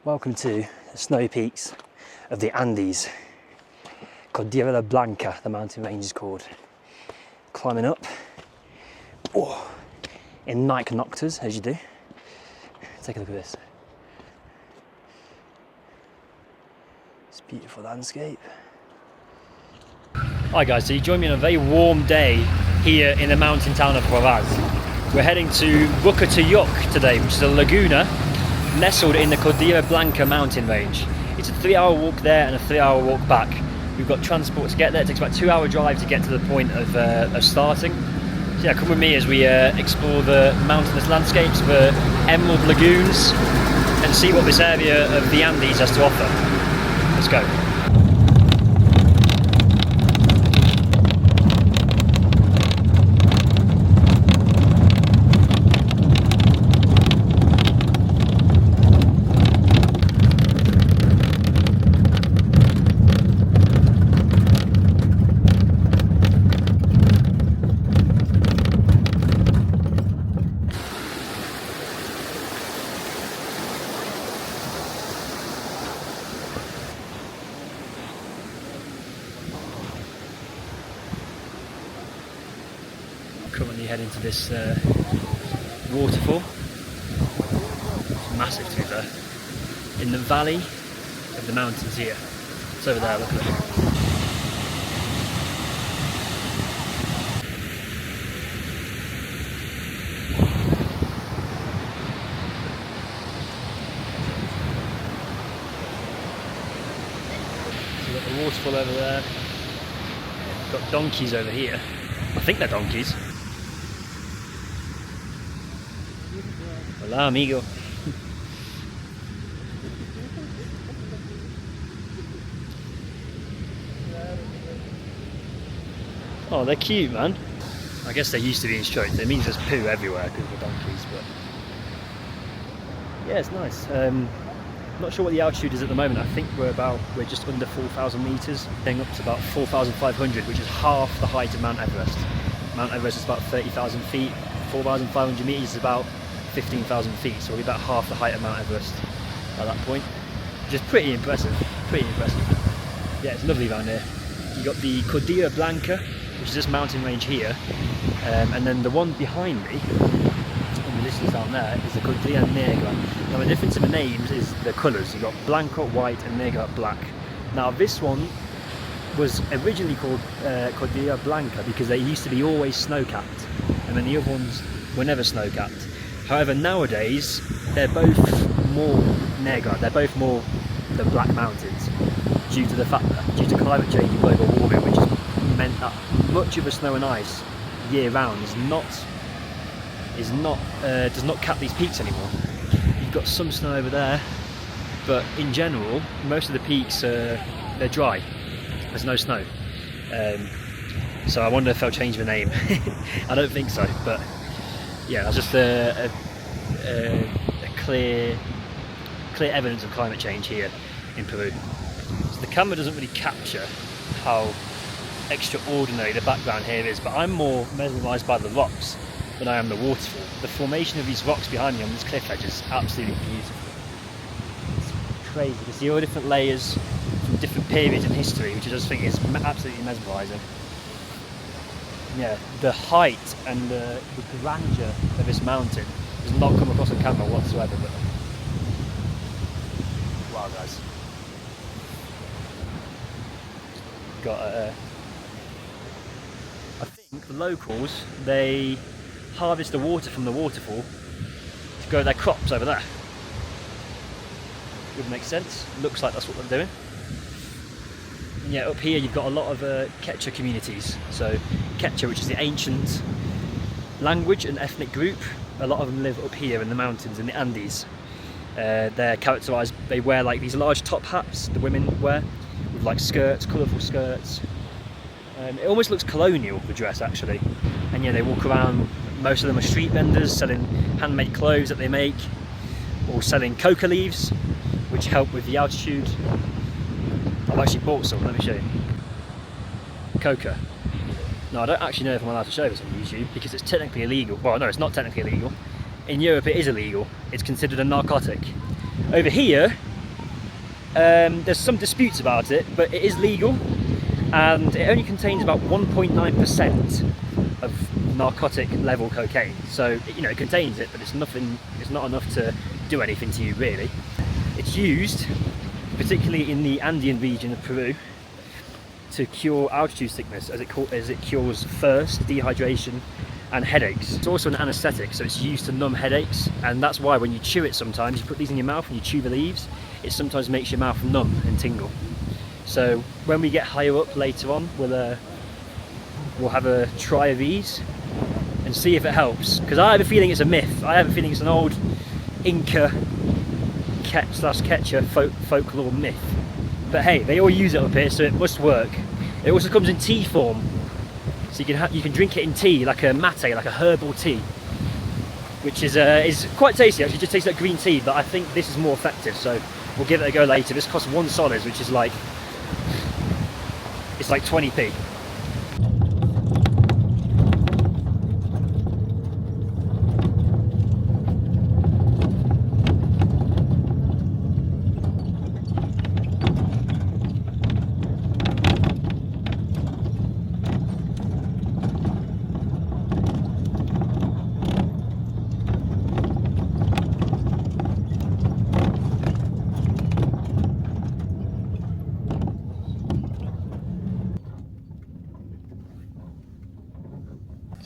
Welcome to the snowy peaks of the Andes. Cordillera Blanca, the mountain range is called. Climbing up, oh, in night nocturs, as you do. Take a look at this. It's a beautiful landscape. Hi guys, so you join me on a very warm day here in the mountain town of Huaraz. We're heading to Rocotuyocq today, which is a laguna nestled in the Cordillera Blanca mountain range. It's a 3-hour walk there and a 3-hour walk back. We've got transport to get there. It takes about a 2-hour drive to get to the point of starting. So yeah, come with me as we explore the mountainous landscapes, the emerald lagoons, and see what this area of the Andes has to offer. Let's go. Currently heading to this waterfall. It's massive to be fair. In the valley of the mountains here. It's over there, look at it. So we've got the waterfall over there. We've got donkeys over here. I think they're donkeys. Hola, amigo. Oh, they're cute, man. I guess they're used to being stroked. It means there's poo everywhere because of the donkeys, but yeah, it's nice. Not sure what the altitude is at the moment. I think we're just under 4,000 meters, going up to about 4,500, which is half the height of Mount Everest. Mount Everest is about 30,000 feet. 4,500 meters is about 15,000 feet, so we'll be about half the height of Mount Everest at that point, which is pretty impressive. Yeah, it's lovely around here. You got the Cordillera Blanca, which is this mountain range here, and then the one behind me, in the distance down there, is the Cordillera Negra. Now the difference in the names is the colours. You've got Blanca white and Negra black. Now this one was originally called Cordillera Blanca because they used to be always snow-capped, and then the other ones were never snow-capped. However, nowadays they're both more Negra, they're both more the Black Mountains, due to the fact that, due to climate change and global warming, which has meant that much of the snow and ice year round does not cap these peaks anymore. You've got some snow over there, but in general, most of the peaks they're dry. There's no snow. So I wonder if they'll change the name. I don't think so, but yeah, that's just a clear evidence of climate change here in Peru. So the camera doesn't really capture how extraordinary the background here is, but I'm more mesmerised by the rocks than I am the waterfall. The formation of these rocks behind me on this cliff edge is absolutely beautiful. It's crazy. You can see all different layers from different periods in history, which I just think is absolutely mesmerising. Yeah, the height and the grandeur of this mountain does not come across on camera whatsoever, but wow, guys. Got I think the locals, they harvest the water from the waterfall to grow their crops over there. Would make sense. Looks like that's what they're doing. And yeah, up here you've got a lot of Quechua communities. So Quechua, which is the ancient language and ethnic group, a lot of them live up here in the mountains in the Andes. They're characterised, they wear like these large top hats, the women wear, with like skirts, colourful skirts. It almost looks colonial, the dress actually. And yeah, they walk around, most of them are street vendors selling handmade clothes that they make, or selling coca leaves, which help with the altitude. I've actually bought some, let me show you. Coca. Now I don't actually know if I'm allowed to show this on YouTube because it's technically illegal. Well, no, it's not technically illegal. In Europe it is illegal. It's considered a narcotic. Over here, There's some disputes about it, but it is legal, and it only contains about 1.9% of narcotic level cocaine. So, you know, it contains it, but it's nothing. It's not enough to do anything to you, really. It's used, particularly in the Andean region of Peru, to cure altitude sickness, as it cures thirst, dehydration, and headaches. It's also an anaesthetic, so it's used to numb headaches, and that's why when you chew it sometimes, you put these in your mouth and you chew the leaves, it sometimes makes your mouth numb and tingle. So when we get higher up later on, we'll have a try of these and see if it helps, because I have a feeling it's a myth. I have a feeling it's an old Inca /Quechua folklore myth. But hey, they all use it up here, so it must work. It also comes in tea form, so you can drink it in tea, like a mate, like a herbal tea, which is quite tasty. Actually, it just tastes like green tea, but I think this is more effective. So we'll give it a go later. This costs $1, which is like, it's like 20p.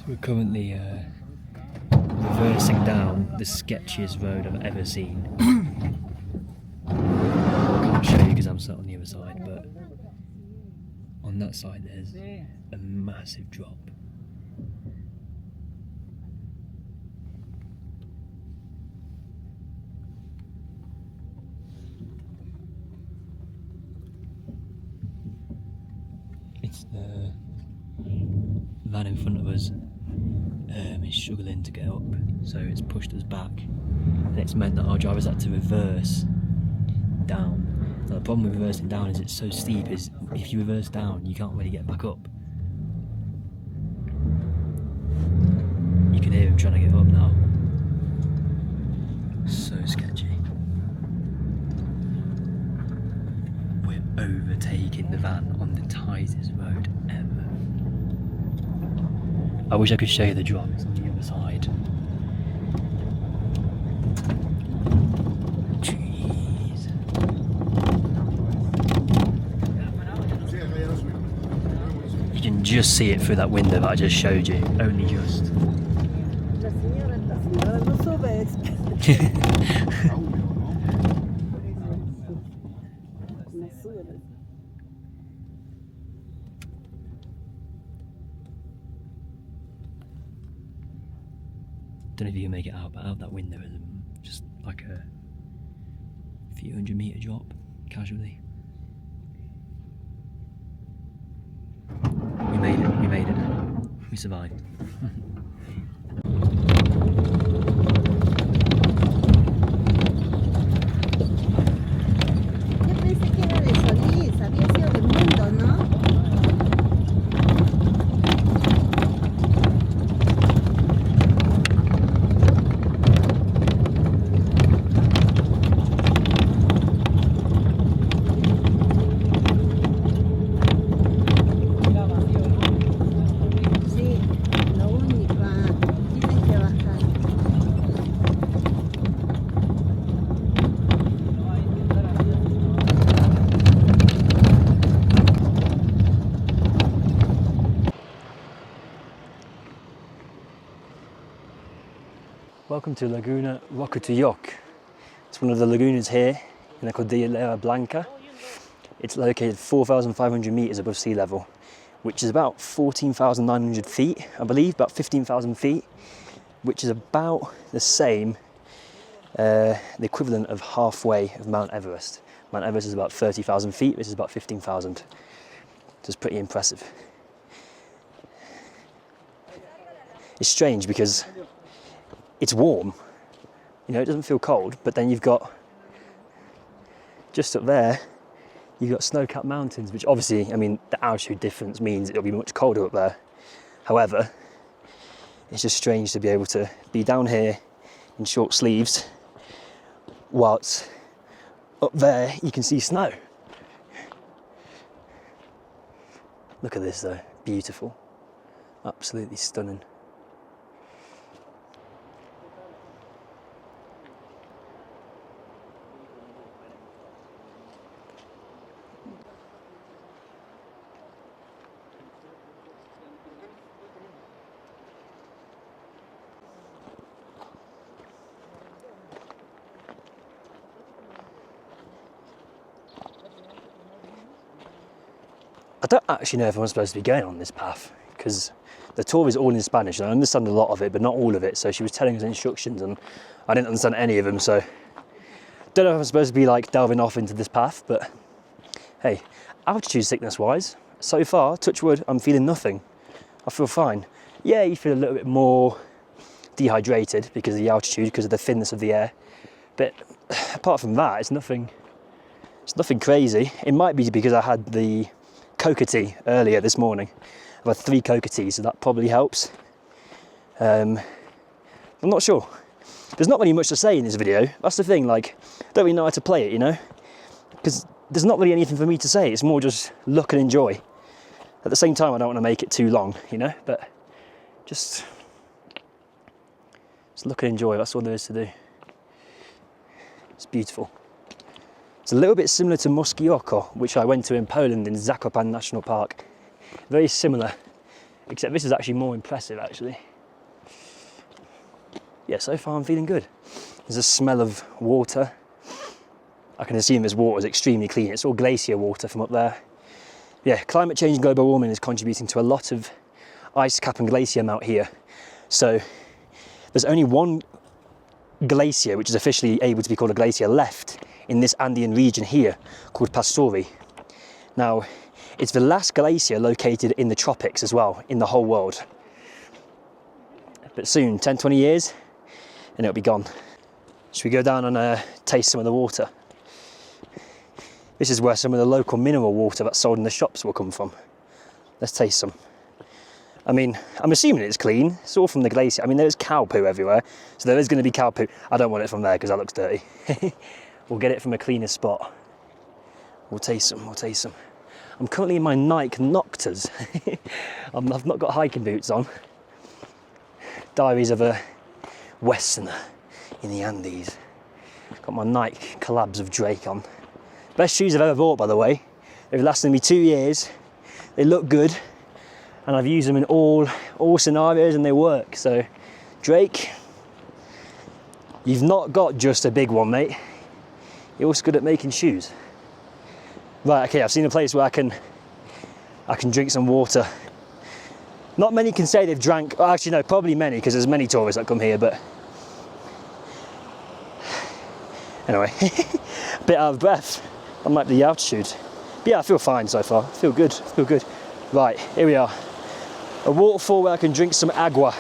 We're currently reversing down the sketchiest road I've ever seen. I can't show you because I'm sat on the other side, but on that side there's a massive drop. It's the van in front of us is struggling to get up, so it's pushed us back, and it's meant that our drivers had to reverse down. Now, the problem with reversing down is it's so steep, is if you reverse down you can't really get back up. You can hear him trying to get up now. So sketchy. We're overtaking the van on the tightest road ever. I wish I could show you the drop. It's on the other side. Jeez. You can just see it through that window that I just showed you. Only just. Don't know if you can make it out, but out that window is just like a few 100-meter drop, casually. We made it, we survived. Welcome to Laguna Rocotuyocq. It's one of the lagoons here in the Cordillera Blanca. It's located 4,500 meters above sea level, which is about 14,900 feet, I believe, about 15,000 feet, which is about the same, the equivalent of halfway of Mount Everest. Mount Everest is about 30,000 feet, this is about 15,000. So it's pretty impressive. It's strange because it's warm, you know, it doesn't feel cold, but then you've got, just up there, you've got snow-capped mountains, which obviously, I mean, the altitude difference means it'll be much colder up there. However, it's just strange to be able to be down here in short sleeves while it's Up there, you can see snow. Look at this though, beautiful. Absolutely stunning. I don't actually know if I'm supposed to be going on this path because the tour is all in Spanish and I understand a lot of it, but not all of it. So she was telling us instructions and I didn't understand any of them. So don't know if I'm supposed to be like delving off into this path, but hey, altitude sickness wise, so far, touch wood, I'm feeling nothing. I feel fine. Yeah, you feel a little bit more dehydrated because of the altitude, because of the thinness of the air. But apart from that, it's nothing crazy. It might be because I had the coca tea earlier this morning. I've had 3 coca teas, so that probably helps. I'm not sure. There's not really much to say in this video. That's the thing, like, I don't really know how to play it, you know? Because there's not really anything for me to say. It's more just look and enjoy. At the same time, I don't want to make it too long, you know? But just look and enjoy. That's all there is to do. It's beautiful. It's a little bit similar to Muskie, which I went to in Poland in Zakopane National Park. Very similar, except this is actually more impressive, actually. Yeah, so far I'm feeling good. There's a smell of water. I can assume this water is extremely clean. It's all glacier water from up there. Yeah, climate change and global warming is contributing to a lot of ice cap and glacier melt here. So there's only one glacier which is officially able to be called a glacier left in this Andean region here, called Pastori. Now, it's the last glacier located in the tropics as well, in the whole world. But soon, 10, 20 years, and it'll be gone. Should we go down and taste some of the water? This is where some of the local mineral water that's sold in the shops will come from. Let's taste some. I mean, I'm assuming it's clean. It's all from the glacier. I mean, there's cow poo everywhere, so there is going to be cow poo. I don't want it from there because that looks dirty. We'll get it from a cleaner spot. We'll taste some, we'll taste some. I'm currently in my Nike Noctas. I've not got hiking boots on. Diaries of a Westerner in the Andes. Got my Nike collabs of Drake on. Best shoes I've ever bought, by the way. They've lasted me 2 years. They look good, and I've used them in all scenarios, and they work. So, Drake, you've not got just a big one, mate. You're also good at making shoes. Right, okay, I've seen a place where I can drink some water. Not many can say they've drank, well, actually no, probably many, because there's many tourists that come here, but anyway, a bit out of breath. That might be the altitude. But yeah, I feel fine so far. I feel good, I feel good. Right, here we are. A waterfall where I can drink some agua.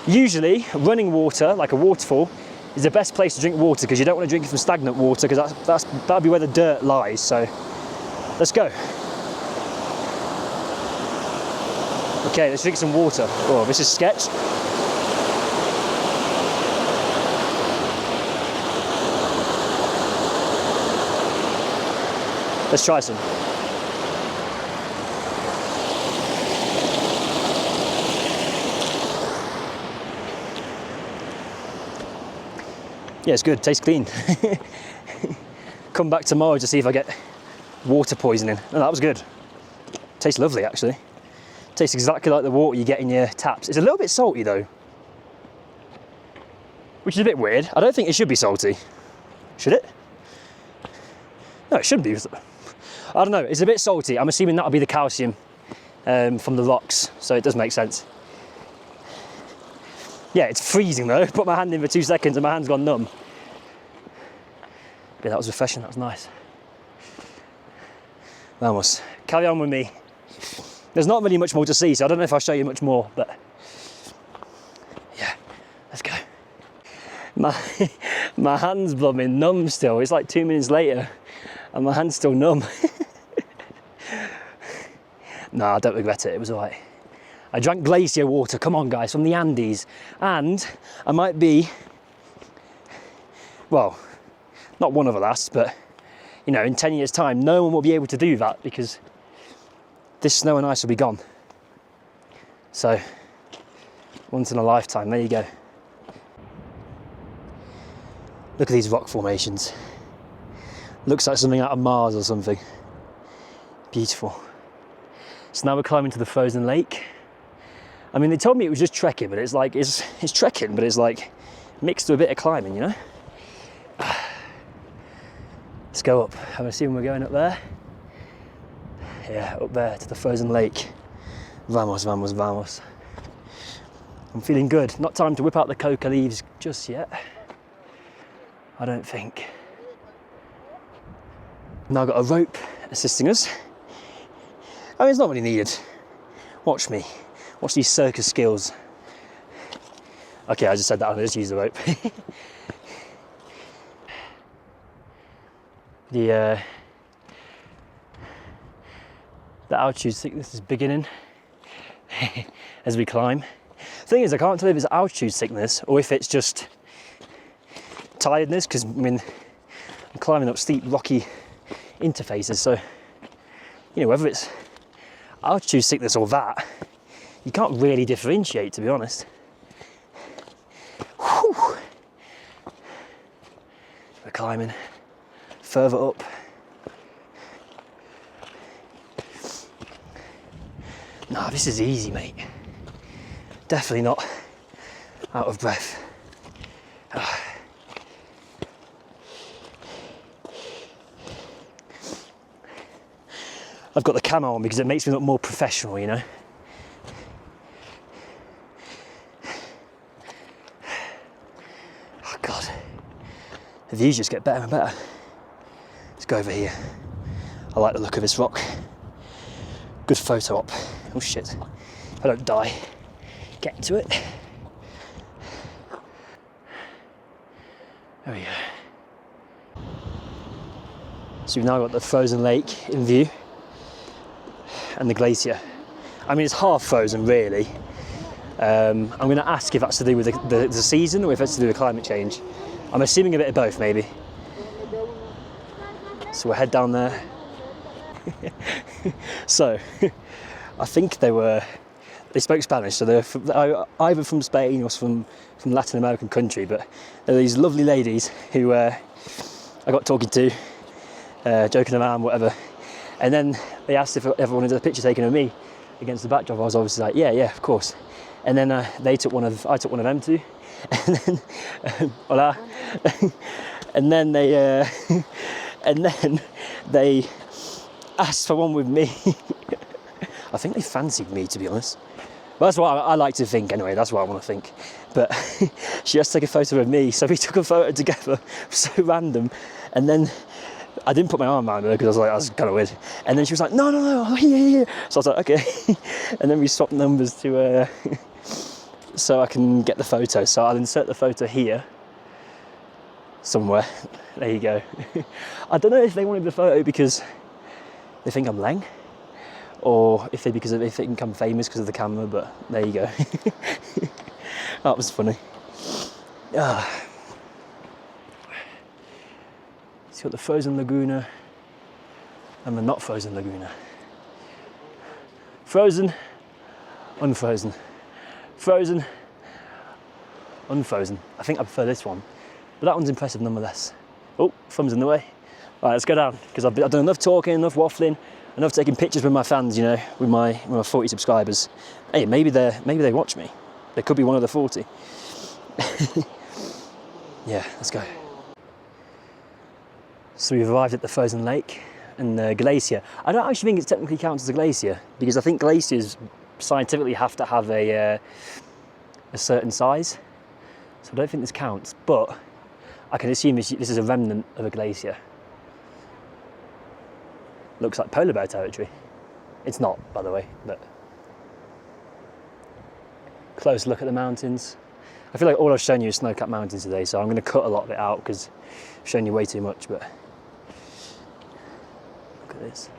Usually, running water, like a waterfall, is the best place to drink water because you don't want to drink it from stagnant water because that'll be where the dirt lies. So, let's go. Okay, let's drink some water. Oh, this is sketch. Let's try some. Yeah, it's good, tastes clean. Come back tomorrow to see if I get water poisoning. No, that was good. Tastes lovely, actually. Tastes exactly like the water you get in your taps. It's a little bit salty though, which is a bit weird. I don't think it should be salty. Should it? No, it shouldn't be. I don't know, it's a bit salty. I'm assuming that'll be the calcium from the rocks, so it does make sense. Yeah, it's freezing though. Put my hand in for 2 seconds and my hand's gone numb. Yeah, that was refreshing, that was nice. Vamos, carry on with me. There's not really much more to see, so I don't know if I'll show you much more, but yeah, let's go. My hand's blooming numb still. It's like 2 minutes later and my hand's still numb. No, I don't regret it, it was all right. I drank glacier water, come on guys, from the Andes. And I might be, well, not one of the last, but you know, in 10 years' time, no one will be able to do that because this snow and ice will be gone. So, once in a lifetime, there you go. Look at these rock formations. Looks like something out of Mars or something. Beautiful. So now we're climbing to the frozen lake. I mean, they told me it was just trekking, but it's like, it's trekking, but it's like mixed with a bit of climbing, you know? Let's go up. I'm assuming we're going up there. Yeah, up there to the frozen lake. Vamos, vamos, vamos. I'm feeling good. Not time to whip out the coca leaves just yet. I don't think. Now got a rope assisting us. I mean, it's not really needed. Watch me. Watch these circus skills. Okay, I just said that. I'll just use the rope. The altitude sickness is beginning as we climb. The thing is, I can't tell if it's altitude sickness or if it's just tiredness, because I mean, I'm climbing up steep rocky interfaces, so you know, whether it's altitude sickness or that, you can't really differentiate, to be honest. Whew. We're climbing further up. Nah, this is easy, mate. Definitely not out of breath. I've got the camo on because it makes me look more professional, you know. Oh God, the views just get better and better. Let's go over here. I like the look of this rock. Good photo op. Oh shit, if I don't die, get to it. There we go. So we've now got the frozen lake in view and the glacier. I mean, it's half frozen really. I'm going to ask if that's to do with the season or if it's to do with climate change. I'm assuming a bit of both, maybe. So we'll head down there. So, I think they spoke Spanish, so they're either from Spain or from Latin American country, but there are these lovely ladies who I got talking to, joking around, whatever, and then they asked if everyone wanted a picture taken of me against the backdrop. I was obviously like, yeah, of course. And then I took one of them too, and then hola, and then they asked for one with me. I think they fancied me, to be honest. Well, that's what I like to think anyway, that's what I want to think. But she has to take a photo of me, so we took a photo together, so random. And then I didn't put my arm around her because I was like, that's kind of weird. And then she was like, no, I'm here. So I was like, okay. And then we swapped numbers to, so I can get the photo. So I'll insert the photo here, somewhere. There you go. I don't know if they wanted the photo because they think I'm Leng, or if they think I'm famous because of the camera, but there you go. That was funny. So you've got the frozen Laguna and the not frozen Laguna. Frozen, unfrozen. Frozen, unfrozen. I think I prefer this one, but that one's impressive nonetheless. Oh, thumb's in the way. All right, let's go down, because I've done enough talking, enough waffling, enough taking pictures with my fans, you know, with my 40 subscribers. Hey, maybe they watch me. They could be one of the 40. Yeah, let's go. So we've arrived at the frozen lake and the glacier. I don't actually think it technically counts as a glacier, because I think glaciers scientifically have to have a certain size. So I don't think this counts, but I can assume this is a remnant of a glacier. Looks like polar bear territory. It's not, by the way, but close look at the mountains. I feel like all I've shown you is snow-capped mountains today, so I'm going to cut a lot of it out because I've shown you way too much, but look at this.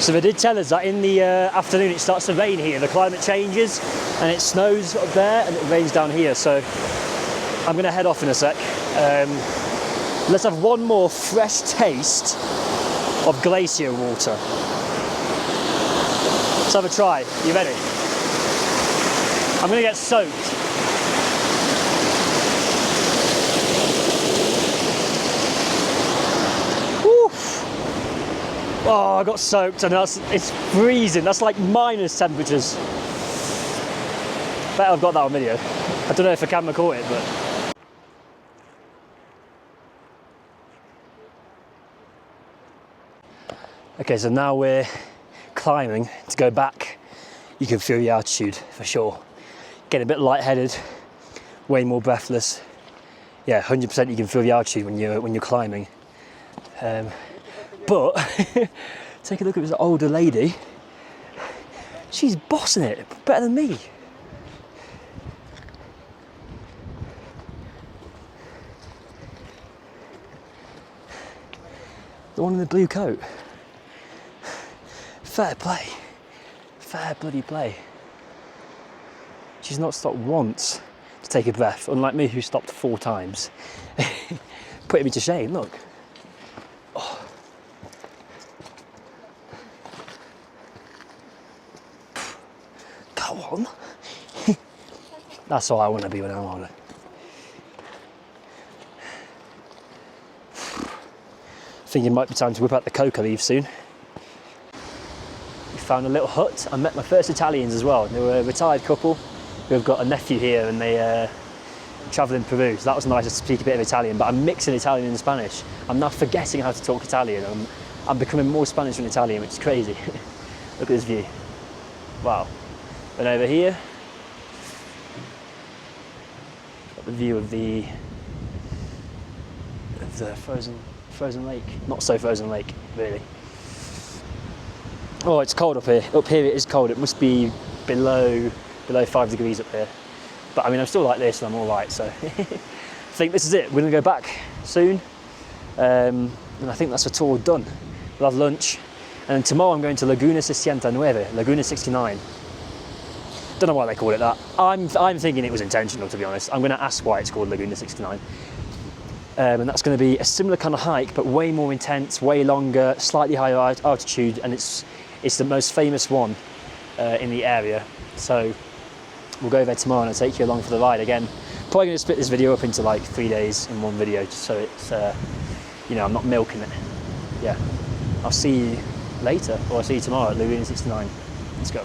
So they did tell us that in the afternoon it starts to rain here, the climate changes and it snows up there and it rains down here. So I'm going to head off in a sec. Let's have one more fresh taste of glacier water. Let's have a try. You ready? I'm going to get soaked. Oh, I got soaked and it's freezing. That's like minus temperatures. Bet I've got that on video. I don't know if the camera caught it, but. Okay, so now we're climbing to go back. You can feel the altitude for sure. Getting a bit lightheaded, way more breathless. Yeah, 100% you can feel the altitude when you're climbing. But take a look at this older lady. She's bossing it better than me. The one in the blue coat. Fair play. Fair bloody play. She's not stopped once to take a breath, unlike me who stopped 4 times. Putting me to shame, look. Oh. Go on. That's all I want to be when I'm older. I think it might be time to whip out the coca leaves soon. We found a little hut. I met my first Italians as well. They were a retired couple who have got a nephew here and they travel in Peru. So that was nice to speak a bit of Italian, but I'm mixing Italian and Spanish. I'm now forgetting how to talk Italian. I'm becoming more Spanish than Italian, which is crazy. Look at this view. Wow. And over here, got the view of the frozen lake. Not so frozen lake, really. Oh, it's cold up here. Up here it is cold. It must be below 5 degrees up here. But I mean, I'm still like this and I'm all right. So I think this is it. We're gonna go back soon. And I think that's the tour done. We'll have lunch. And then tomorrow I'm going to Laguna 69, Laguna 69. Don't know why they call it that. I'm thinking it was intentional, to be honest. I'm gonna ask why it's called Laguna 69. And that's going to be a similar kind of hike, but way more intense, way longer, slightly higher altitude, and it's the most famous one in the area. So we'll go there tomorrow and I'll take you along for the ride again. Probably going to split this video up into like 3 days in one video, just so it's, you know, I'm not milking it. Yeah, I'll see you later, or I'll see you tomorrow at Laguna 69. Let's go.